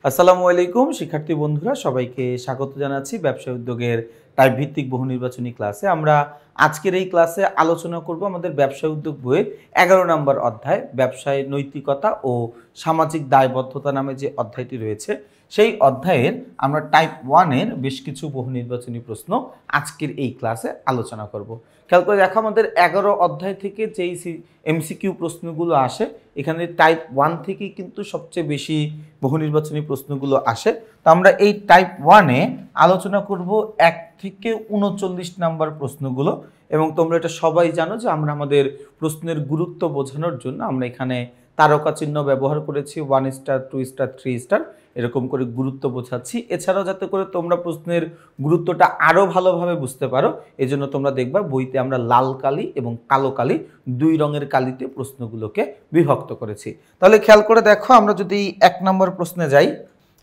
আসসালামু আলাইকুম শিক্ষার্থী বন্ধুরা, সবাইকে স্বাগত জানাচ্ছি ব্যবসায় উদ্যোগের টাইপ ভিত্তিক বহু নির্বাচনী ক্লাসে। আমরা আজকের এই ক্লাসে আলোচনা করব আমাদের ব্যবসায় উদ্যোগ বইয়ের 11 নম্বর অধ্যায় ব্যবসায় নৈতিকতা ও সামাজিক দায়বদ্ধতা নামে যে অধ্যায়টি রয়েছে সেই অধ্যায়ের আমরা টাইপ 1-এর বেশ কিছু বহু নির্বাচনী প্রশ্ন আজকের এই ক্লাসে আলোচনা করব। খেয়াল করে দেখো, আমাদের 11 অধ্যায় থেকে যেই এমসিকিউ প্রশ্নগুলো আসে এখানে টাইপ 1 থেকেই কিন্তু সবচেয়ে বেশি বহু নির্বাচনী প্রশ্নগুলো আসে। তো আমরা এই টাইপ 1-এ আলোচনা করব 1 থেকে 39 নাম্বার প্রশ্নগুলো। এবং তোমরা এটা সবাই জানো যে আমরা আমাদের প্রশ্নের গুরুত্ব বোঝানোর জন্য আমরা এখানে তারকা চিহ্ন ব্যবহার করেছি, 1 স্টার 2 স্টার 3 স্টার এরকম করে গুরুত্ব বোঝাচ্ছি। এছাড়াও যাতে করে তোমরা প্রশ্নের গুরুত্বটা আরও ভালোভাবে বুঝতে পারো এজন্য তোমরা দেখবা বইতে আমরা লাল কালি এবং কালো কালি 2 রঙের কালিতে প্রশ্নগুলোকে বিভক্ত করেছি। তাহলে খেয়াল করে দেখো, আমরা যদি 1 নম্বর প্রশ্নে যাই,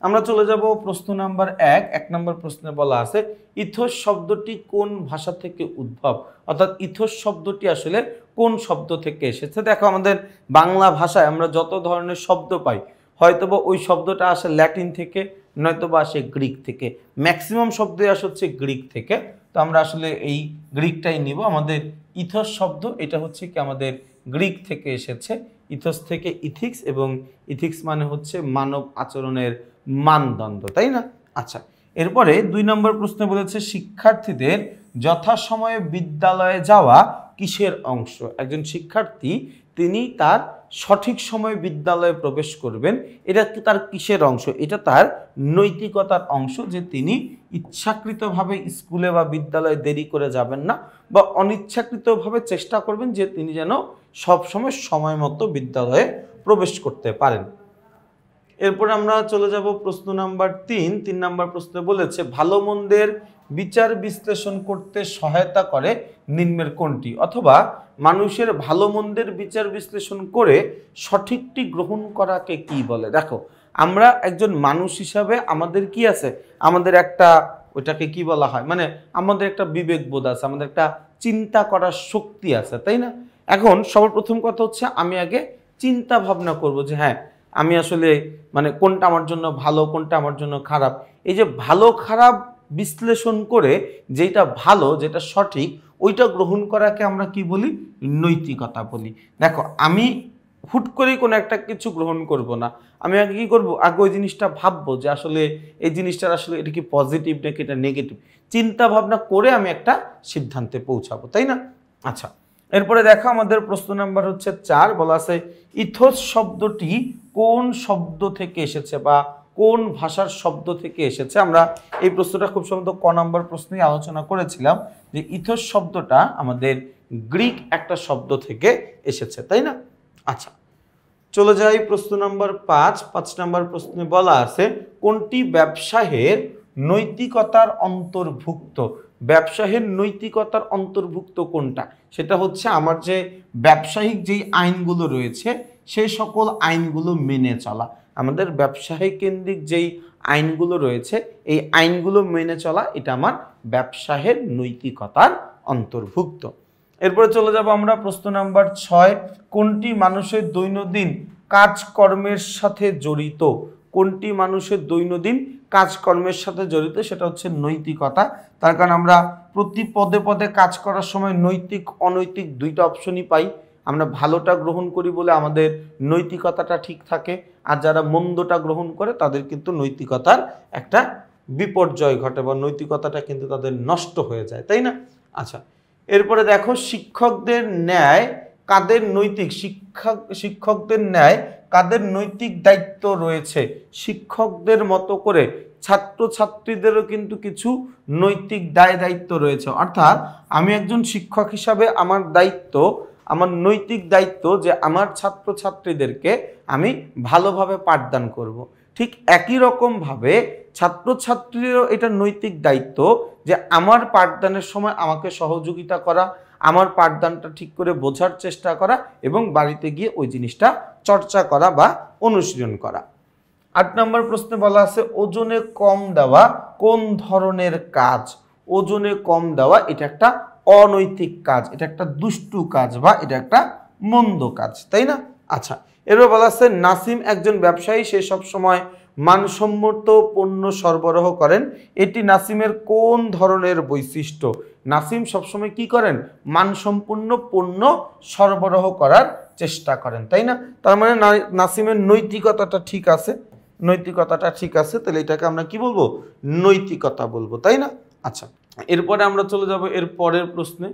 আমরা চলে যাব প্রশ্ন নাম্বার 1 নম্বর প্রশ্নে বলা আছে ইথোস শব্দটি কোন ভাষা থেকে উদ্ভব, অর্থাৎ ইথোস শব্দটি আসলে কোন শব্দ থেকে এসেছে। দেখো, আমাদের বাংলা ভাষায় আমরা যত ধরনের শব্দ পাই হয়তোবা ওই শব্দটা আসে ল্যাটিন থেকে, নয়তোবা আসে গ্রিক থেকে। ম্যাক্সিমাম শব্দই আসে হচ্ছে গ্রিক থেকে। তো আমরা আসলে এই গ্রিকটাই নিব। আমাদের ইথোস শব্দ এটা হচ্ছে কি আমাদের গ্রিক থেকে এসেছে, ইথোস থেকে ইথিক্স, এবং ইথিক্স মানে হচ্ছে মানব আচরণের মানদণ্ড, তাই না? আচ্ছা, এরপরে 2 নম্বর প্রশ্ন বলেছে শিক্ষার্থীদের যথাসময়ে বিদ্যালয়ে যাওয়া কিসের অংশ। একজন শিক্ষার্থী তিনি তার সঠিক সময়ে বিদ্যালয়ে প্রবেশ করবেন, এটা তার কিসের অংশ? এটা তার নৈতিকতার অংশ, যে তিনি ইচ্ছাকৃতভাবে স্কুলে বা বিদ্যালয়ে দেরি করে যাবেন না, বা অনিচ্ছাকৃতভাবে চেষ্টা করবেন যে তিনি যেন সবসময় সময় মতো বিদ্যালয়ে প্রবেশ করতে পারেন। এরপর আমরা চলে যাব প্রশ্ন নাম্বার 3 নম্বর প্রশ্নে বলেছে ভালো মন্দের বিচার বিশ্লেষণ করতে সহায়তা করে নিম্নের কোনটি, অথবা মানুষের ভালো মন্দের বিচার বিশ্লেষণ করে সঠিকটি গ্রহণ করাকে কি বলে। দেখো, আমরা একজন মানুষ হিসাবে আমাদের কি আছে, আমাদের একটা ওইটাকে কি বলা হয়, মানে আমাদের একটা বিবেকবোধ আছে, আমাদের একটা চিন্তা করার শক্তি আছে, তাই না? এখন সর্বপ্রথম কথা হচ্ছে আমি আগে চিন্তা ভাবনা করব যে হ্যাঁ আমি আসলে মানে কোনটা আমার জন্য ভালো, কোনটা আমার জন্য খারাপ। এই যে ভালো খারাপ বিশ্লেষণ করে যেটা ভালো, যেটা সঠিক, ওইটা গ্রহণ করাকে আমরা কি বলি? নৈতিকতা বলি। দেখো, আমি হুট করেই কোনো একটা কিছু গ্রহণ করব না। আমি আগে কি করব, আগে ওই জিনিসটা ভাববো যে আসলে এই জিনিসটার আসলে এটা কি পজিটিভ নাকি এটা নেগেটিভ। চিন্তা ভাবনা করে আমি একটা সিদ্ধান্তে পৌঁছাবো, তাই না? আচ্ছা, এরপরে দেখো আমাদের প্রশ্ন নাম্বার হচ্ছে 4, বলা আছে ইথোস শব্দটি কোন শব্দ থেকে এসেছে বা কোন ভাষার শব্দ থেকে এসেছে। আমরা এই প্রশ্নটা খুব সম্ভবত ক নম্বর প্রশ্নেই আলোচনা করেছিলাম যে ইথোস শব্দটা আমাদের গ্রিক একটা শব্দ থেকে এসেছে, তাই না? আচ্ছা, চলে যাই প্রশ্ন নাম্বার 5 নম্বর প্রশ্নে বলা আছে কোনটি ব্যবসায়ের নৈতিকতার অন্তর্ভুক্ত। ব্যবসায়ের নৈতিকতার অন্তর্ভুক্ত কোনটা? সেটা হচ্ছে আমার যে ব্যবসায়িক যেই আইনগুলো রয়েছে সেই সকল আইনগুলো মেনে চলা। আমাদের ব্যবসায়িক কেন্দ্রিক যেই আইনগুলো রয়েছে এই আইনগুলো মেনে চলা, এটা আমার ব্যবসায়ের নৈতিকতার অন্তর্ভুক্ত। এরপরে চলে যাব আমরা প্রশ্ন নাম্বার 6, কোনটি মানুষের দৈনন্দিন কাজকর্মের সাথে জড়িত। কোনটি মানুষের দৈনন্দিন কাজকর্মের সাথে জড়িত, সেটা হচ্ছে নৈতিকতা। তার কারণ আমরা প্রতি পদে পদে কাজ করার সময় নৈতিক অনৈতিক দুইটা অপশনই পাই। আমরা ভালোটা গ্রহণ করি বলে আমাদের নৈতিকতাটা ঠিক থাকে, আর যারা মন্দটা গ্রহণ করে তাদের কিন্তু নৈতিকতার একটা বিপর্যয় ঘটে বা নৈতিকতাটা কিন্তু তাদের নষ্ট হয়ে যায়, তাই না? আচ্ছা, এরপরে দেখো শিক্ষকদের ন্যায় কাদের নৈতিক শিক্ষকদের ন্যায় কাদের নৈতিক দায়িত্ব রয়েছে। শিক্ষকদের মতো করে ছাত্রছাত্রীদেরও কিন্তু কিছু নৈতিক দায়িত্ব রয়েছে। অর্থাৎ আমি একজন শিক্ষক হিসাবে আমার দায়িত্ব, আমার নৈতিক দায়িত্ব যে আমার ছাত্রছাত্রীদেরকে আমি ভালোভাবে পাঠদান করব। ঠিক একই রকমভাবে ছাত্রছাত্রীরও এটা নৈতিক দায়িত্ব যে আমার পাঠদানের সময় আমাকে সহযোগিতা করা, আমার পাঠদানটা ঠিক করে বোঝার চেষ্টা করা এবং বাড়িতে গিয়ে ওই জিনিসটা চর্চা করা বা অনুশীলন করা। 8 নম্বর প্রশ্নে বলা আছে ওজনে কম দেওয়া কোন ধরনের কাজ। ওজনে কম দেওয়া এটা একটা অনৈতিক কাজ, এটা একটা দুষ্টু কাজ বা এটা একটা মন্দ কাজ, তাই না? আচ্ছা, এরপর বলা আছে নাসিম একজন ব্যবসায়ী, সে সব সময় মানসম্মত পণ্য সরবরাহ করেন, এটি নাসিমের কোন ধরনের বৈশিষ্ট্য? নাসিম সবসময় কি করেন? মানসম্পন্ন পণ্য সরবরাহ করার চেষ্টা করেন, তাই না? তার মানে নাসিমের নৈতিকতাটা ঠিক আছে, নৈতিকতাটা ঠিক আছে, তাহলে এটাকে আমরা কি বলবো? নৈতিকতা বলবো, তাই না? আচ্ছা, এরপরে আমরা চলে যাব এর পরের প্রশ্নে।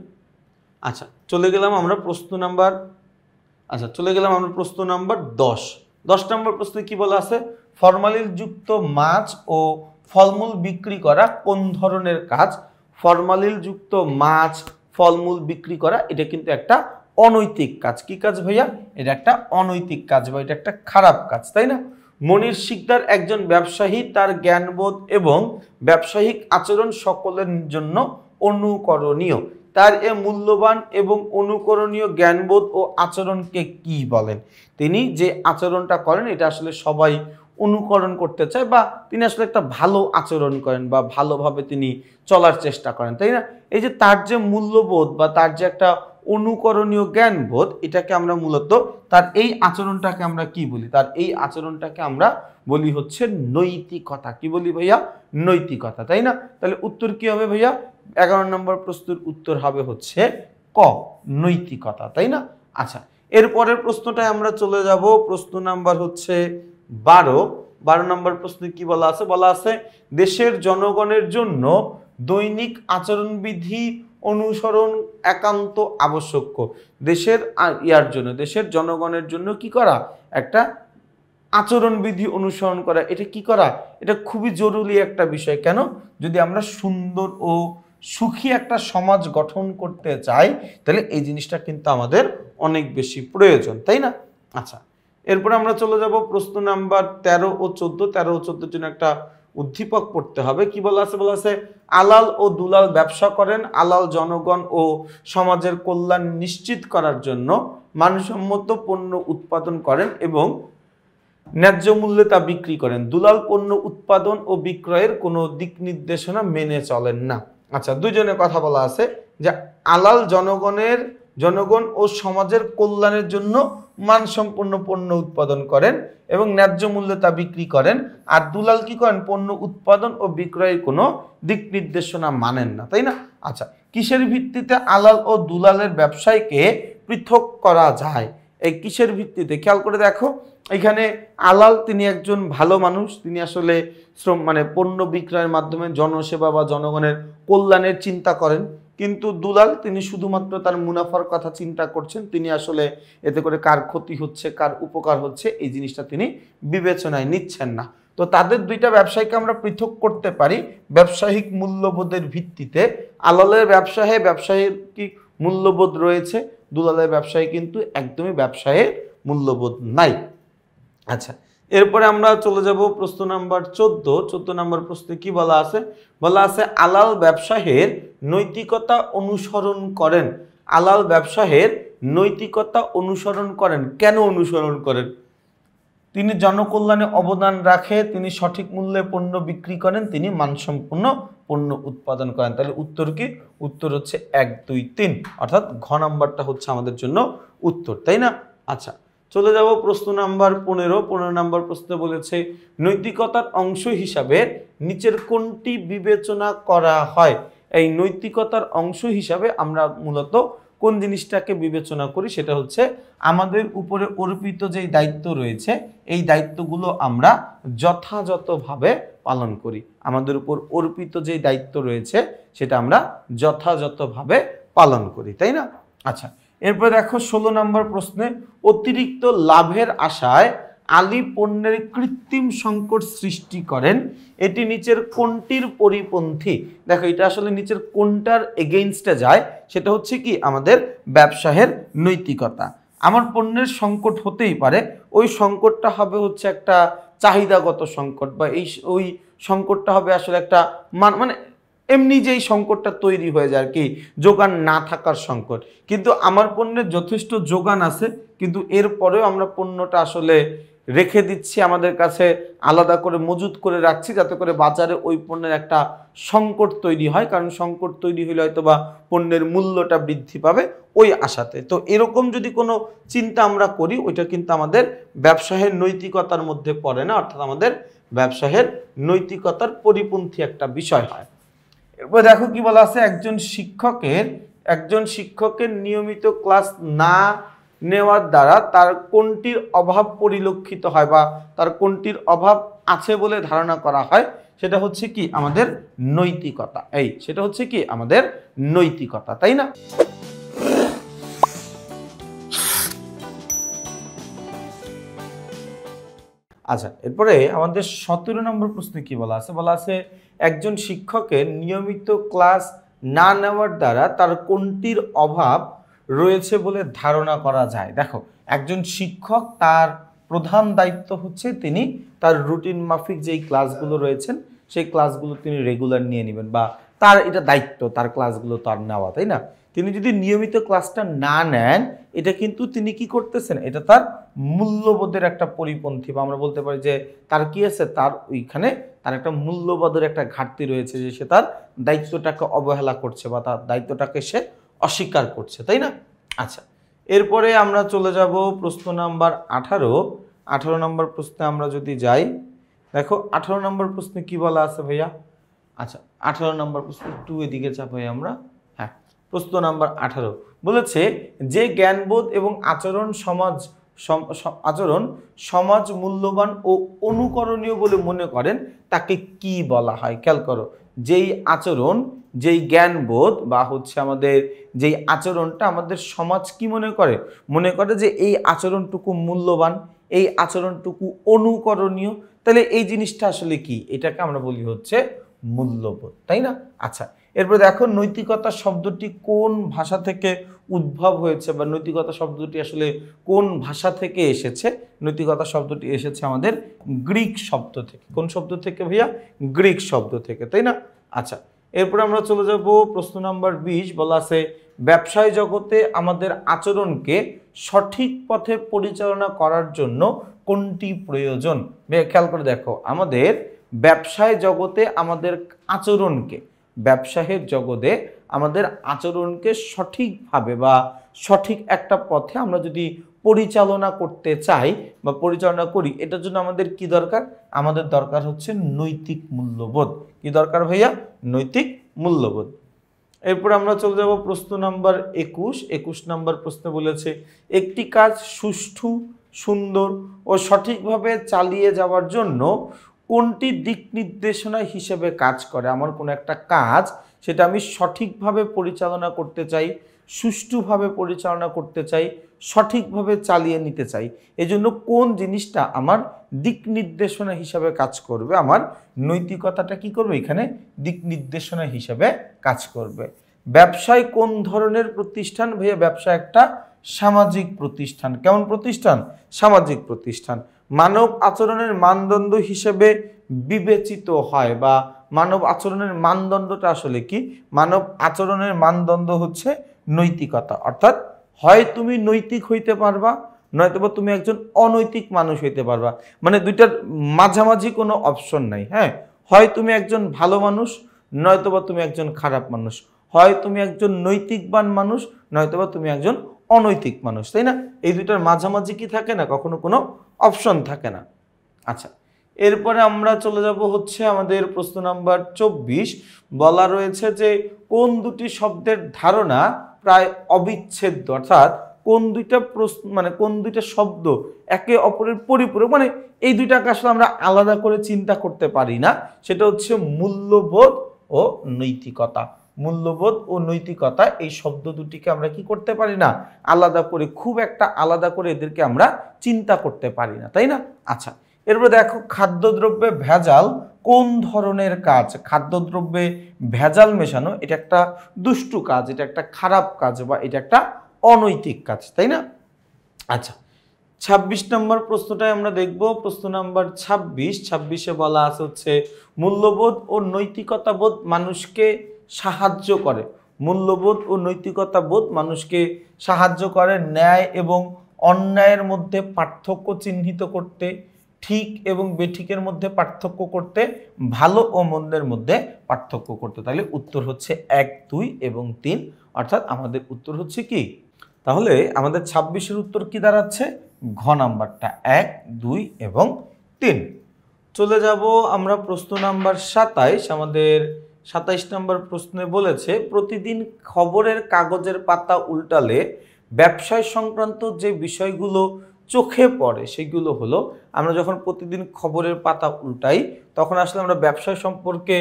আচ্ছা, চলে গেলাম আমরা প্রশ্ন নাম্বার 10 নম্বর প্রশ্নে কি বলা আছে? ফরমালিন যুক্ত মাছ ও ফলমূল বিক্রি করা কোন ধরনের কাজ? ফরমালিন যুক্ত মাছ ফলমূল বিক্রি করা এটা কিন্তু একটা অনৈতিক কাজ। কি কাজ ভাইয়া? এটা একটা অনৈতিক কাজ বা এটা একটা খারাপ কাজ, তাই না? মনির শিকদার একজন ব্যবসায়ী, তার জ্ঞানবোধ এবং ব্যবসায়িক আচরণ সকলের জন্য অনুকরণীয়। তার এ মূল্যবান এবং অনুকরণীয় জ্ঞানবোধ ও আচরণকে কি বলেন? তিনি যে আচরণটা করেন এটা আসলে সবাই অনুকরণ করতে চায়, বা তিনি আসলে একটা ভালো আচরণ করেন বা ভালোভাবে তিনি চলার চেষ্টা করেন, তাই না? এই যে তার যে মূল্যবোধ বা তার যে একটা অনুকরণীয় জ্ঞানবোধ, এটাকে আমরা মূলত তার এই আচরণটাকে আমরা কি বলি? তার এই আচরণটাকে আমরা বলি হচ্ছে নৈতিকতা। কি বলি ভাইয়া? নৈতিকতা, তাই না? তাহলে উত্তর কি হবে ভাইয়া? 11 নম্বর প্রশ্নের উত্তর হবে হচ্ছে ক, নৈতিকতা, তাই না? আচ্ছা, এরপরের প্রশ্নটায় আমরা চলে যাব। প্রশ্ন নাম্বার হচ্ছে 12 নম্বর প্রশ্নে কি বলা আছে? বলা আছে দেশের জনগণের জন্য দৈনিক আচরণবিধি অনুসরণ একান্ত আবশ্যক। দেশের দেশের জনগণের জন্য কি করা? একটা আচরণবিধি অনুসরণ করা, এটা কি করা? এটা খুবই জরুরি একটা বিষয়। কেন? যদি আমরা সুন্দর ও সুখী একটা সমাজ গঠন করতে চাই, তাহলে এই জিনিসটা কিন্তু আমাদের অনেক বেশি প্রয়োজন, তাই না? আচ্ছা, এরপর আমরা চলে যাব প্রশ্ন নাম্বার 13 ও 14। 13 ও 14 জন্য একটা উদ্দীপক পড়তে হবে। কি বলা আছে? বলা আছে আলাল ও দুলাল ব্যবসা করেন। আলাল জনগণ ও সমাজের কল্যাণ নিশ্চিত করার জন্য মানসম্মত পণ্য উৎপাদন করেন এবং ন্যায্য মূল্যে তা বিক্রি করেন। দুলাল পণ্য উৎপাদন ও বিক্রয়ের কোনো দিক নির্দেশনা মেনে চলেন না। আচ্ছা, দুইজনের কথা বলা আছে যে আলাল জনগণ ও সমাজের কল্যাণের জন্য মানসম্পন্ন পণ্য উৎপাদন করেন এবং ন্যায্য মূল্যে তা বিক্রি করেন। আর দুলাল কি করেন? পণ্য উৎপাদন ও বিক্রয়ের কোনো দিক নির্দেশনা মানেন না, তাই না? আচ্ছা, কিসের ভিত্তিতে আলাল ও দুলালের ব্যবসায়কে পৃথক করা যায়? এই কিসের ভিত্তিতে? খেয়াল করে দেখো, এখানে আলাল তিনি একজন ভালো মানুষ, তিনি আসলে পণ্য বিক্রয়ের মাধ্যমে জনসেবা বা জনগণের কল্যাণের চিন্তা করেন। কিন্তু দুলাল তিনি শুধুমাত্র তার মুনাফার কথা চিন্তা করছেন, তিনি আসলে এতে করে কার ক্ষতি হচ্ছে কার উপকার হচ্ছে এই জিনিসটা তিনি বিবেচনায় নিচ্ছেন না। তো তাদের দুইটা ব্যবসায়ীকে আমরা পৃথক করতে পারি ব্যবসায়িক মূল্যবোধের ভিত্তিতে। আলালের ব্যবসায়ীর কি মূল্যবোধ রয়েছে, দুলালের ব্যবসায়ী কিন্তু একদমই ব্যবসায়ের মূল্যবোধ নাই। আচ্ছা, এরপরে আমরা চলে যাব প্রশ্ন নাম্বার 14 নম্বর প্রশ্নে কি বলা আছে? বলা আছে আলাল ব্যবসায়ের নৈতিকতা অনুসরণ করেন। আলাল ব্যবসায়ের নৈতিকতা অনুসরণ করেন। কেন অনুসরণ করেন? তিনি জনকল্যাণে অবদান রাখে, তিনি সঠিক মূল্যে পণ্য বিক্রি করেন, তিনি মানসম্পন্ন পণ্য উৎপাদন করেন। তাহলে উত্তর কি? উত্তর হচ্ছে 1, 2, 3, অর্থাৎ ঘ নাম্বারটা হচ্ছে আমাদের জন্য উত্তর, তাই না? আচ্ছা, চলে যাব প্রশ্ন নাম্বার 15 নম্বর প্রশ্নে বলেছে নৈতিকতার অংশ হিসাবে নিচের কোনটি বিবেচনা করা হয়? এই নৈতিকতার অংশ হিসাবে আমরা মূলত কোন জিনিসটাকে বিবেচনা করি? সেটা হচ্ছে আমাদের উপরে অর্পিত যে দায়িত্ব রয়েছে, এই দায়িত্বগুলো আমরা যথাযথভাবে পালন করি। আমাদের উপর অর্পিত যে দায়িত্ব রয়েছে সেটা আমরা যথাযথভাবে পালন করি, তাই না? আচ্ছা, এরপর দেখো 16 নম্বর প্রশ্নে অতিরিক্ত লাভের আশায় আলী পণ্যের কৃত্রিম সংকট সৃষ্টি করেন, এটি নিচের কোনটির পরিপন্থী? দেখো, এটা আসলে নিচের কোনটার এগেইনস্টে যায়? সেটা হচ্ছে কি আমাদের ব্যবসায়ের নৈতিকতা। আমার পণ্যের সংকট হতেই পারে, ওই সংকটটা হবে হচ্ছে একটা চাহিদাগত সংকট, বা ওই সংকটটা হবে আসলে একটা এমনি যেই সংকটটা তৈরি হয়ে যায় আর কি, যোগান না থাকার সংকট। কিন্তু আমার পণ্যের যথেষ্ট যোগান আছে, কিন্তু এরপরেও আমরা পণ্যটা আসলে রেখে দিচ্ছি, আমাদের কাছে আলাদা করে মজুত করে রাখছি, যাতে করে বাজারে ওই পণ্যের একটা সংকট তৈরি হয়, কারণ সংকট তৈরি হলে হয়তো বা পণ্যের মূল্যটা বৃদ্ধি পাবে ওই আশাতে। তো এরকম যদি কোনো চিন্তা আমরা করি, ওইটা কিন্তু আমাদের ব্যবসায়ের নৈতিকতার মধ্যে পড়ে না, অর্থাৎ আমাদের ব্যবসায়ের নৈতিকতার পরিপন্থী একটা বিষয় হয়। এরপর দেখো কি বলা আছে, একজন শিক্ষকের নিয়মিত ক্লাস না নেওয়ার দ্বারা তার কোনটির অভাব পরিলক্ষিত হয় বা তার কোনটির অভাব আছে বলে ধারণা করা হয়, সেটা হচ্ছে কি আমাদের নৈতিকতা। সেটা হচ্ছে কি আমাদের নৈতিকতা, তাই না? আচ্ছা, এরপরে আমাদের 17 নম্বর প্রশ্নে কি বলা আছে, বলা আছে একজন শিক্ষকের নিয়মিত ক্লাস না নেওয়ার দ্বারা তার কোনটির অভাব রয়েছে বলে ধারণা করা যায়। দেখো, একজন শিক্ষক তার প্রধান দায়িত্ব হচ্ছে তিনি তার রুটিন মাফিক যেই ক্লাসগুলো রয়েছেন সেই ক্লাসগুলো তিনি রেগুলার নিয়ে নেবেন, বা তার এটা দায়িত্ব তার ক্লাসগুলো তার নেওয়া, তাই না? তিনি যদি নিয়মিত ক্লাসটা না নেন, এটা কিন্তু তিনি কি করতেছেন, এটা তার মূল্যবোধের একটা পরিপন্থী, বা আমরা বলতে পারি যে তার কি আছে, তার ওইখানে তার একটা মূল্যবোধের একটা ঘাটতি রয়েছে, যে সে তার দায়িত্বটাকে অবহেলা করছে বা তার দায়িত্বটাকে সে অস্বীকার করছে, তাই না? আচ্ছা, এরপরে আমরা চলে যাব প্রশ্ন নাম্বার 18 নম্বর প্রশ্নে আমরা যদি যাই, দেখো 18 নম্বর প্রশ্নে কি বলা আছে ভাইয়া? আচ্ছা, 18 নম্বর প্রশ্ন একটু এদিকে চাপাই আমরা। হ্যাঁ, প্রশ্ন নাম্বার 18 বলেছে যে জ্ঞানবোধ এবং আচরণ সমাজ মূল্যবান ও অনুকরণীয় বলে মনে করেন তাকে কি বলা হয়? খেয়াল করো, যেই আচরণ, যেই জ্ঞানবোধ বা হচ্ছে আমাদের যেই আচরণটা আমাদের সমাজ কি মনে করে যে এই আচরণটুকু মূল্যবান, এই আচরণটুকু অনুকরণীয়, তাহলে এই জিনিসটা আসলে কি? এটাকে আমরা বলি হচ্ছে মূল্যবোধ, তাই না? আচ্ছা, এরপর দেখো নৈতিকতা শব্দটি কোন ভাষা থেকে উদ্ভব হয়েছে, বা নৈতিকতা শব্দটি আসলে কোন ভাষা থেকে এসেছে? নৈতিকতা শব্দটি এসেছে আমাদের গ্রিক শব্দ থেকে। কোন শব্দ থেকে ভাইয়া? গ্রিক শব্দ থেকে, তাই না? আচ্ছা, এরপর আমরা চলে যাব প্রশ্ন নাম্বার 20, বলা আছে ব্যবসায় জগতে আমাদের আচরণকে সঠিক পথে পরিচালনা করার জন্য কোনটি প্রয়োজন? খেয়াল করে দেখো, আমাদের ব্যবসায় জগতে আমাদের আচরণকে সঠিকভাবে বা সঠিক একটা পথে আমরা যদি পরিচালনা করতে চাই বা পরিচালনা করি, এটার জন্য আমাদের কি দরকার? আমাদের দরকার হচ্ছে নৈতিক মূল্যবোধ। কি দরকার ভাইয়া? নৈতিক মূল্যবোধ। এরপর আমরা চলে যাব প্রশ্ন নাম্বার 21 নম্বর প্রশ্ন বলেছে একটি কাজ সুষ্ঠু, সুন্দর ও সঠিকভাবে চালিয়ে যাওয়ার জন্য কোনটি দিক নির্দেশনা হিসেবে কাজ করে? আমার কোনো একটা কাজ, সেটা আমি সঠিকভাবে পরিচালনা করতে চাই, সুষ্ঠুভাবে পরিচালনা করতে চাই, সঠিকভাবে চালিয়ে নিতে চাই, এজন্য কোন জিনিসটা আমার দিক নির্দেশনা হিসাবে কাজ করবে? আমার নৈতিকতাটা কি করবে? এখানে দিক নির্দেশনা হিসাবে কাজ করবে। ব্যবসায় কোন ধরনের প্রতিষ্ঠান ভাইয়া? ব্যবসা একটা সামাজিক প্রতিষ্ঠান। কেমন প্রতিষ্ঠান? সামাজিক প্রতিষ্ঠান। মানব আচরণের মানদণ্ড হিসেবে বিবেচিত হয়, বা মানব আচরণের মানদণ্ডটা আসলে কি? মানব আচরণের মানদণ্ড হচ্ছে নৈতিকতা, অর্থাৎ হয় তুমি নৈতিক হইতে পারবা, নয়তোবা তুমি একজন অনৈতিক মানুষ হইতে পারবা, মানে দুইটার মাঝামাঝি কোনো অপশন নাই। হ্যাঁ, হয় তুমি একজন ভালো মানুষ, নয়তোবা তুমি একজন খারাপ মানুষ, হয় তুমি একজন নৈতিকবান মানুষ, নয়তোবা তুমি একজন অনৈতিক মানুষ, তাই না? এই দুইটার মাঝামাঝি কি থাকে না, কখনো কোনো অপশন থাকে না। আচ্ছা, এরপরে আমরা চলে যাব হচ্ছে আমাদের প্রশ্ন নাম্বার 24, বলা রয়েছে যে কোন দুটি শব্দের ধারণা প্রায় অবিচ্ছেদ্য, অর্থাৎ কোন দুইটা শব্দ একে অপরের পরিপূরক, মানে এই দুইটাকে আসলে আমরা আলাদা করে চিন্তা করতে পারি না, সেটা হচ্ছে মূল্যবোধ ও নৈতিকতা। মূল্যবোধ ও নৈতিকতা, এই শব্দ দুটিকে আমরা কি করতে পারি না? আলাদা করে, খুব একটা আলাদা করে এদেরকে আমরা চিন্তা করতে পারি না, তাই না? আচ্ছা, এরপরে দেখো খাদ্যদ্রব্যে ভেজাল কোন ধরনের কাজ? খাদ্যদ্রব্যে ভেজাল মেশানো এটা একটা দুষ্টু কাজ, এটা একটা খারাপ কাজ, বা এটা একটা অনৈতিক কাজ, তাই না? আচ্ছা, 26 নম্বর প্রশ্নটাই আমরা দেখব। প্রশ্ন নাম্বার 26 বলা আছে হচ্ছে মূল্যবোধ ও নৈতিকতাবোধ মানুষকে সাহায্য করে। মূল্যবোধ ও নৈতিকতাবোধ মানুষকে সাহায্য করে ন্যায় এবং অন্যায়ের মধ্যে পার্থক্য চিহ্নিত করতে, ঠিক এবং বেঠিকের মধ্যে পার্থক্য করতে, ভালো ও মন্দের মধ্যে পার্থক্য করতে। তাহলে উত্তর হচ্ছে 1, 2 এবং 3, অর্থাৎ আমাদের উত্তর হচ্ছে কি? তাহলে আমাদের 26-এর উত্তর কি দাঁড়াচ্ছে? ঘ নাম্বারটা 1, 2 এবং 3। চলে যাব আমরা প্রশ্ন নাম্বার 27। আমাদের 27 নম্বর প্রশ্নে বলেছে প্রতিদিন খবরের কাগজের পাতা উল্টালে ব্যবসায় সংক্রান্ত যে বিষয়গুলো চোখে পড়ে সেগুলো হলো, আমরা যখন প্রতিদিন খবরের পাতা উল্টাই তখন আসলে আমরা ব্যবসা সম্পর্কে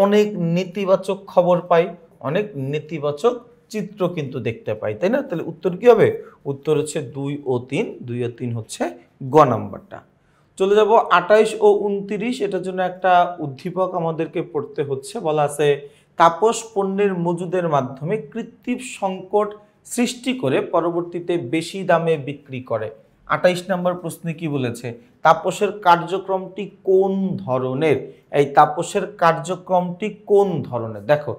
অনেক নেতিবাচক খবর পাই, অনেক নেতিবাচক চিত্র কিন্তু দেখতে পাই, তাই না? তাহলে উত্তর কি হবে? উত্তর হচ্ছে 2 ও 3। 2 ও 3 হচ্ছে গ নাম্বারটা। চলে যাব 28 ও 29। এটার জন্য একটা উদ্দীপক আমাদেরকে পড়তে হচ্ছে। বলা আছে তাপস পণ্যের মজুদের মাধ্যমে কৃত্রিম সংকট সৃষ্টি করে পরবর্তীতে বেশি দামে বিক্রি করে। 28 নম্বর প্রশ্নে কি বলেছে? তাপসের কার্যক্রমটি কোন ধরনের? এই তাপসের কার্যক্রমটি কোন ধরনের? দেখো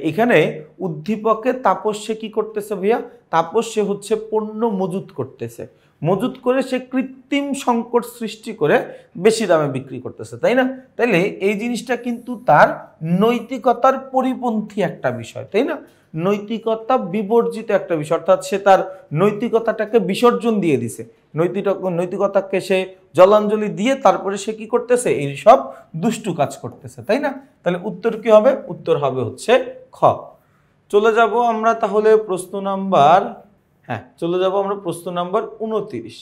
এখানে উদ্দীপকে তাপস সে কি করতেছে ভাইয়া? তাপস সে হচ্ছে পণ্য মজুত করতেছে, মজুত করে সে কৃত্রিম সংকট সৃষ্টি করে বেশি দামে বিক্রি করতেছে, তাই না? তাইলে এই জিনিসটা কিন্তু তার নৈতিকতার পরিপন্থী একটা বিষয়, তাই না? নৈতিকতা বিবর্জিত একটা বিষয়, অর্থাৎ সে তার নৈতিকতাটাকে বিসর্জন দিয়ে দিছে, নৈতিকতাকে সে জলাঞ্জলি দিয়ে তারপরে সে কি করতেছে? এই সব দুষ্টু কাজ করতেছে, তাই না? তাহলে উত্তর কি হবে? উত্তর হবে হচ্ছে খ। চলে যাব আমরা তাহলে প্রশ্ন নাম্বার, চলে যাব আমরা প্রশ্ন নাম্বার 29।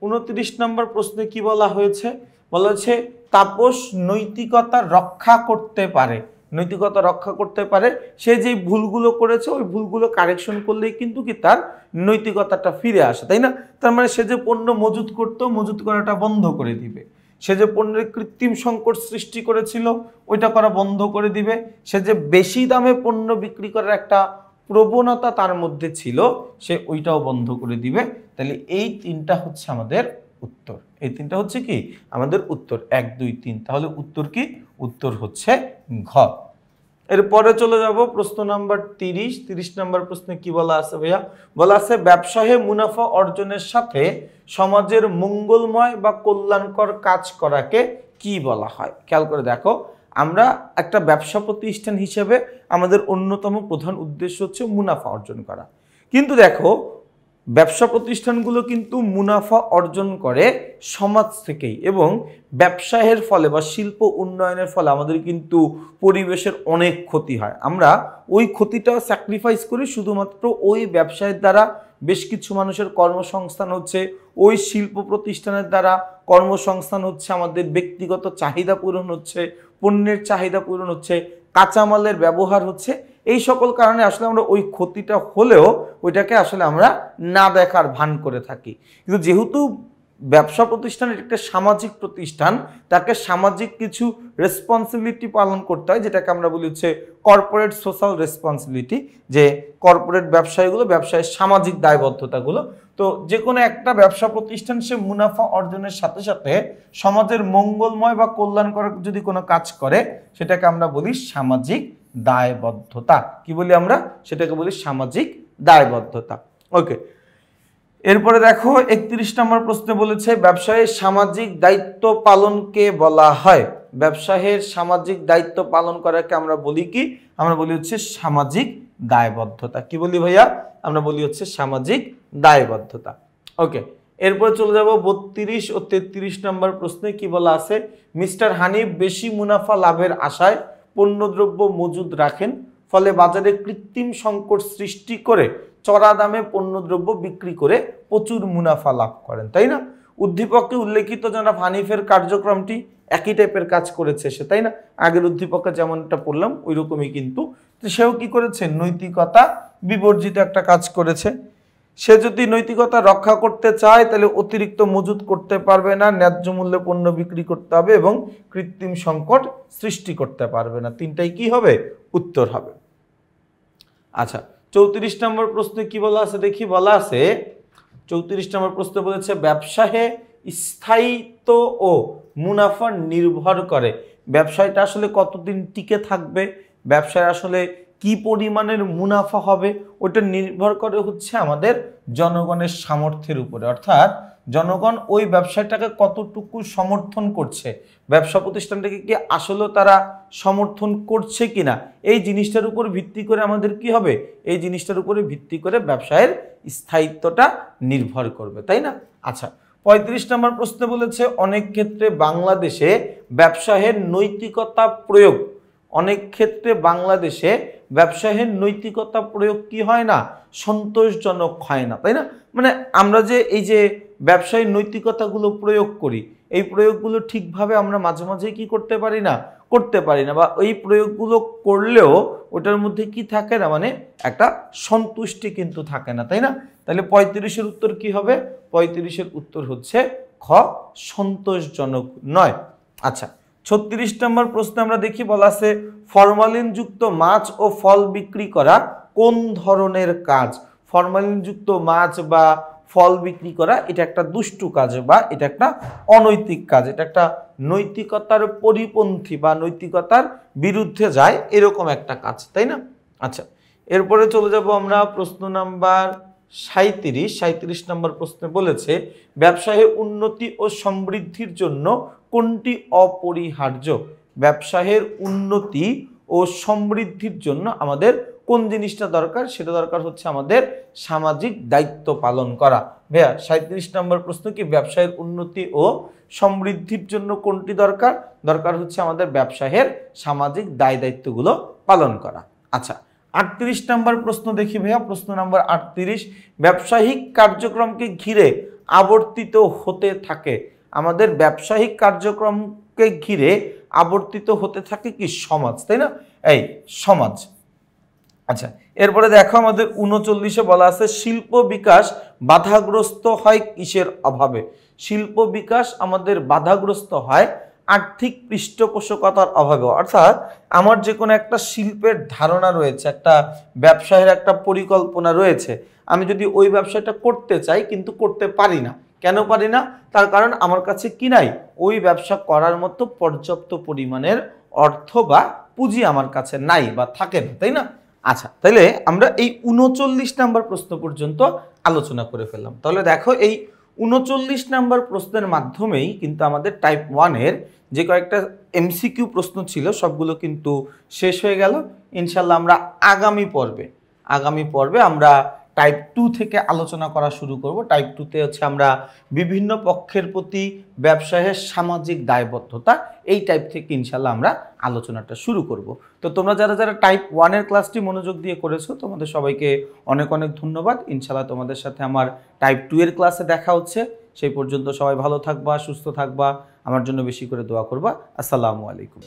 29 নম্বর প্রশ্নে কি বলা হয়েছে? বলা হয়েছে তাপস নৈতিকতা রক্ষা করতে পারে। নৈতিকতা রক্ষা করতে পারে, সে যে ভুলগুলো করেছে ওই ভুলগুলো কারেকশন করলেই কিন্তু কি তার নৈতিকতাটা ফিরে আসে, তাই না? তার মানে সে যে পণ্য মজুত করতো, মজুত করাটা বন্ধ করে দিবে। সে যে পণ্যের কৃত্রিম সংকট সৃষ্টি করেছিল ওইটা করা বন্ধ করে দিবে। সে যে বেশি দামে পণ্য বিক্রি করার একটা প্রবণতা তার মধ্যে ছিল, সে ওইটাও বন্ধ করে দিবে। তাহলে এই 3টা হচ্ছে আমাদের উত্তর। এই 3টা হচ্ছে কি আমাদের উত্তর? 1, 2, 3। তাহলে উত্তর কি? উত্তর হচ্ছে ঘ। এরপরে চলে যাব প্রশ্ন নাম্বার 30। 30 নম্বর প্রশ্নে কি বলা আছে ভাইয়া? বলা আছে ব্যবসায়ে মুনাফা অর্জনের সাথে সমাজের মঙ্গলময় বা কল্যাণকর কাজ করাকে কি বলা হয়? খেয়াল করে দেখো, আমরা একটা ব্যবসা প্রতিষ্ঠান হিসেবে আমাদের অন্যতম প্রধান উদ্দেশ্য হচ্ছে মুনাফা অর্জন করা। কিন্তু দেখো ব্যবসা প্রতিষ্ঠানগুলো কিন্তু মুনাফা অর্জন করে সমাজ থেকেই, এবং ব্যবসায়ের ফলে বা শিল্প উন্নয়নের ফলে আমাদের কিন্তু পরিবেশের অনেক ক্ষতি হয়। আমরা ওই ক্ষতিটাও স্যাক্রিফাইস করি শুধুমাত্র ওই ব্যবসায়ের দ্বারা বেশ কিছু মানুষের কর্মসংস্থান হচ্ছে, ওই শিল্প প্রতিষ্ঠানের দ্বারা কর্মসংস্থান হচ্ছে, আমাদের ব্যক্তিগত চাহিদা পূরণ হচ্ছে, পণ্যের চাহিদা পূরণ হচ্ছে, কাঁচামালের ব্যবহার হচ্ছে। এই সকল কারণে আসলে আমরা ওই ক্ষতিটা হলেও ওইটাকে আসলে আমরা না দেখার ভান করে থাকি। কিন্তু যেহেতু ব্যবসা প্রতিষ্ঠান একটা সামাজিক প্রতিষ্ঠান, তাকে সামাজিক কিছু রেসপন্সিবিলিটি পালন করতে হয়, যেটাকে আমরা বলি হচ্ছে কর্পোরেট সোশ্যাল রেসপন্সিবিলিটি, যে কর্পোরেট ব্যবসায়ীগুলো ব্যবসায়ের সামাজিক দায়বদ্ধতাগুলো। তো যে কোনো একটা ব্যবসা প্রতিষ্ঠান সে মুনাফা অর্জনের সাথে সাথে সমাজের মঙ্গলময় বা কল্যাণকর যদি কোনো কাজ করে সেটাকে আমরা বলি সামাজিক দায়বদ্ধতা। কি বলি আমরা? সেটাকে বলি সামাজিক দায়বদ্ধতা। ওকে, এরপরে দেখো 31 নম্বর প্রশ্নে বলেছে ব্যবসায়ের সামাজিক দায়িত্ব পালনকে বলা হয়। ব্যবসায়ের সামাজিক দায়িত্ব পালন করাকে আমরা বলি কি? আমরা বলি হচ্ছে সামাজিক দায়বদ্ধতা। কি বলি ভাইয়া? আমরা বলি হচ্ছে সামাজিক দায়বদ্ধতা। ওকে, এরপরে চলে যাব 32 ও 33 নম্বর প্রশ্নে কি বলা আছে? মিস্টার হানিফ বেশি মুনাফা লাভের আশায় পণ্যদ্রব্য মজুদ রাখেন, ফলে বাজারে কৃত্রিম সংকট সৃষ্টি করে চড়া দামে পণ্যদ্রব্য বিক্রি করে প্রচুর মুনাফা লাভ করেন, তাই না? উদ্দীপকে উল্লেখিত জনাব হানিফের কার্যক্রমটি একই টাইপের কাজ করেছে সে, তাই না? আগের উদ্দীপকে যেমনটা পড়লাম ওই রকমই, কিন্তু সেও কি করেছে? নৈতিকতা বিবর্জিত একটা কাজ করেছে। সে যদি নৈতিকতা রক্ষা করতে চায় তাহলে অতিরিক্ত মজুত করতে পারবে না, ন্যায্য মূল্যে পণ্য বিক্রি করতে হবে এবং কৃত্রিম সংকট সৃষ্টি করতে পারবে না। 3টাই কি হবে? উত্তর হবে। আচ্ছা, 34 নম্বর প্রশ্নে কি বলা আছে দেখি। বলা আছে 34 নম্বর প্রশ্নে বলেছে ব্যবসায়ে স্থায়িত্ব ও মুনাফা নির্ভর করে। ব্যবসায়টা আসলে কতদিন টিকে থাকবে, ব্যবসায় আসলে কি পরিমাণের মুনাফা হবে ওটা নির্ভর করে হচ্ছে আমাদের জনগণের সামর্থ্যের উপরে, অর্থাৎ জনগণ ওই ব্যবসাটাকে কতটুকু সমর্থন করছে, ব্যবসা প্রতিষ্ঠানটাকে কি আসলে তারা সমর্থন করছে কিনা, এই জিনিসটার উপর ভিত্তি করে আমাদের কি হবে, এই জিনিসটার উপরে ভিত্তি করে ব্যবসায়ের স্থায়িত্বটা নির্ভর করবে, তাই না? আচ্ছা, 35 নম্বর প্রশ্ন বলেছে অনেক ক্ষেত্রে বাংলাদেশে ব্যবসায়ের নৈতিকতা প্রয়োগ, অনেক ক্ষেত্রে বাংলাদেশে ব্যবসায়ের নৈতিকতা প্রয়োগ কি হয় না, সন্তোষজনক হয় না, তাই না? মানে আমরা যে এই যে ব্যবসায়ী নৈতিকতাগুলো প্রয়োগ করি, এই প্রয়োগগুলো ঠিকভাবে আমরা মাঝে মাঝে কি করতে পারি না, বা এই প্রয়োগগুলো করলেও ওটার মধ্যে কি থাকে না, মানে একটা সন্তুষ্টি কিন্তু থাকে না, তাই না? তাহলে 35-এর উত্তর কি হবে? 35-এর উত্তর হচ্ছে খ, সন্তোষজনক নয়। আচ্ছা, 36 নম্বর প্রশ্নে আমরা দেখি বলা আছে ফরমালিনযুক্ত মাছ ও ফল বিক্রি করা কোন ধরনের কাজ? ফরমালিনযুক্ত মাছ বা ফল বিক্রি করা এটা একটা দুষ্টু কাজ বা এটা একটা অনৈতিক কাজ, এটা একটা নৈতিকতার পরিপন্থী বা নৈতিকতার বিরুদ্ধে যায় এরকম একটা কাজ, তাই না? আচ্ছা, এরপরে চলে যাব আমরা প্রশ্ন নাম্বার 37 নম্বর প্রশ্নে বলেছে ব্যবসায়ে উন্নতি ও সমৃদ্ধির জন্য কোনটি অপরিহার্য? ব্যবসায়ের উন্নতি ও সমৃদ্ধির জন্য আমাদের কোন জিনিসটা দরকার? সেটা দরকার হচ্ছে আমাদের সামাজিক দায়িত্ব পালন করা। ভাইয়া 37 নম্বর প্রশ্ন কি ব্যবসায়ের উন্নতি ও সমৃদ্ধির জন্য কোনটি দরকার? দরকার হচ্ছে আমাদের ব্যবসায়ের সামাজিক দায় দায়িত্বগুলো পালন করা। আচ্ছা, 38 নম্বর প্রশ্ন দেখি ভাইয়া, প্রশ্ন নাম্বার 38 ব্যবসায়িক কার্যক্রমকে ঘিরে আবর্তিত হতে থাকে, আমাদের ব্যবসায়িক কার্যক্রমকে ঘিরে আবর্তিত হতে থাকে কি? সমাজ, তাই না? এই সমাজ। আচ্ছা, এরপরে দেখো আমাদের 39-এ বলা আছে শিল্প বিকাশ বাধাগ্রস্ত হয় কিসের অভাবে? শিল্প বিকাশ আমাদের বাধাগ্রস্ত হয় আর্থিক পৃষ্ঠপোষকতার অভাবে, অর্থাৎ আমার যে কোনো একটা শিল্পের ধারণা রয়েছে, একটা ব্যবসায়ের একটা পরিকল্পনা রয়েছে, আমি যদি ওই ব্যবসাটা করতে চাই কিন্তু করতে পারি না। কেন পারি না? তার কারণ আমার কাছে কি নাই, ওই ব্যবসা করার মতো পর্যাপ্ত পরিমাণের অর্থ বা পুঁজি আমার কাছে নাই বা থাকে না, তাই না? আচ্ছা, তাহলে আমরা এই 39 নাম্বার প্রশ্ন পর্যন্ত আলোচনা করে ফেললাম। তাহলে দেখো এই 39 নাম্বার প্রশ্নের মাধ্যমেই কিন্তু আমাদের টাইপ 1-এর যে কয়েকটা এমসিকিউ প্রশ্ন ছিল সবগুলো কিন্তু শেষ হয়ে গেল। ইনশাল্লাহ আমরা আগামী পর্বে আমরা টাইপ 2 থেকে আলোচনা করা শুরু করব। টাইপ 2-তে হচ্ছে আমরা বিভিন্ন পক্ষের প্রতি ব্যবসায়ের সামাজিক দায়বদ্ধতা, এই টাইপ থেকে ইনশাল্লাহ আমরা আলোচনাটা শুরু করব। তো তোমরা যারা যারা টাইপ 1-এর ক্লাসটি মনোযোগ দিয়ে করেছো তোমাদের সবাইকে অনেক অনেক ধন্যবাদ। ইনশাল্লাহ তোমাদের সাথে আমার টাইপ 2-এর ক্লাসে দেখা হচ্ছে। সেই পর্যন্ত সবাই ভালো থাকবা, সুস্থ থাকবা, আমার জন্য বেশি করে দোয়া করবা। আসসালামু আলাইকুম।